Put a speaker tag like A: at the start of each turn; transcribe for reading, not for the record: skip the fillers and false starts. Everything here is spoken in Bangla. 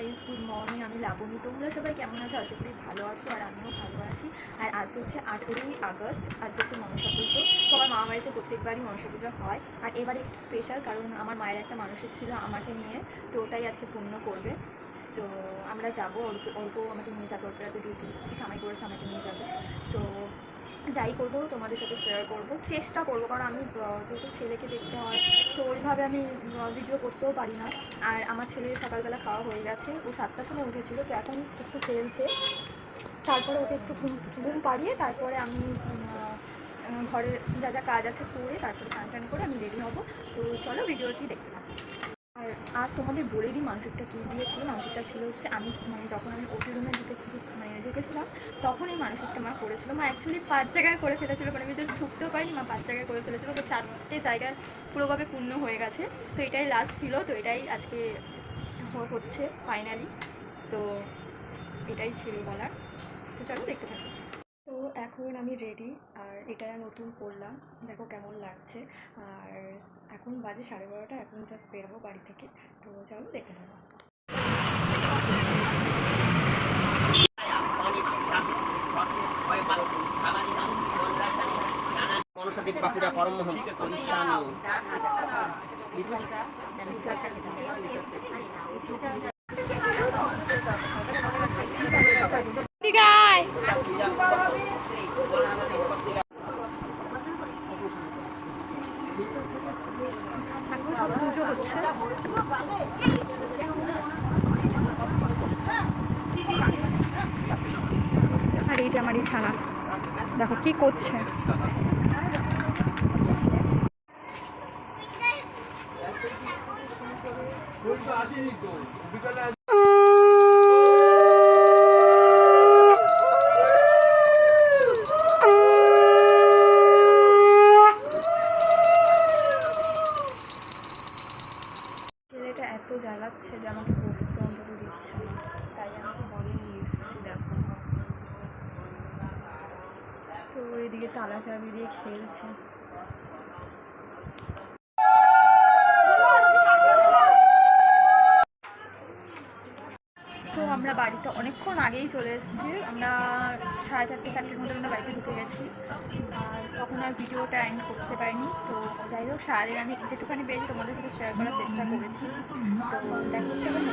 A: Guys, good morning. আমি লাবণী। তোমরা সবাই কেমন আছো? আশা করি ভালো আছো, আর আমিও ভালো আছি। আর আজকে হচ্ছে 8ই আগস্ট, আজকে হচ্ছে মনসা পুজো। তো আমার মামা বাড়িতে প্রত্যেকবারই মনসা পুজো হয়, আর এবারে একটু স্পেশাল, কারণ আমার মায়ের একটা মানসিক ছিল আমাকে নিয়ে, তো ওটাই আজকে পূর্ণ করবে। তো আমরা যাবো, অল্পও আমাকে নিয়ে যাবে, ওর কাছে ডিউটি কামাই করেছে, আমাকে নিয়ে যাবে। তো যাই করবো তোমাদের সাথে শেয়ার করব, চেষ্টা করবো, কারণ আমি যেহেতু ছেলেকে দেখতে হয়, তো ওইভাবে আমি ভিডিও করতেও পারি না। আর আমার ছেলের সকালবেলা খাওয়া হয়ে গেছে, ও 7টার সময় উঠেছিল, তো এখন একটু খেলছে। তারপরে ওকে একটু ঘুম পাড়িয়ে তারপরে আমি ঘরে যা যা কাজ আছে করে তারপরে স্নান টান করে আমি রেডি হব। তো চলো ভিডিওটি দেখতে থাকো। আর তোমাদের বলে দিই মানসিকটা কী দিয়েছিল। মানসিকটা ছিল হচ্ছে, আমি যখন আমি ওপি রুমে ঢুকেছিলাম, তখন এই মানসিকটা মা করেছিল। মা অ্যাকচুয়ালি 5 জায়গায় করে ফেলেছিল, মানে আমি তো ঢুকতেও পারিনি, মা 5 জায়গায় করে ফেলেছিল। তো 4টে জায়গায় পুরোভাবে পূর্ণ হয়ে গেছে। তো এটাই লাস্ট ছিল, তো এটাই আজকে হচ্ছে ফাইনালি। তো এটাই ছিল বলার। তো চলো দেখতে থাকি। তো এখন আমি রেডি, আর এটা নতুন পরলাম, দেখো কেমন লাগছে। আর এখন বাজে 12:30, এখন জাস্ট বেরোবো বাড়ি থেকে। তো চলো দেখতে থাকো।
B: মনসাদেব বাঁকুড়া পরমহম পরিশ্রামী
A: এখন সব পুজো হচ্ছে। আর এই যে আমার এই ছানা, দেখো কি করছে। ছেলেটা এত জ্বালাচ্ছে যে আমাকে বসতে অন্তত দিচ্ছে না, তাই আমাকে বলে নিয়ে এসেছি। দেখো, তো এদিকে তালা চাবি দিয়ে খেলছে। তো আমরা বাড়িতে অনেকক্ষণ আগেই চলে এসেছি, আমরা 4:30-4টের মধ্যে আমরা বাড়িতে ঢুকে গেছি, আর তখন আর ভিডিওটা এন্ড করতে পারিনি। তো যাই হোক, সারাদিন আমি যেটুখানি পেয়েছি তোমাদের সাথে শেয়ার করার চেষ্টা করেছি। তো দেখা হচ্ছে আবার।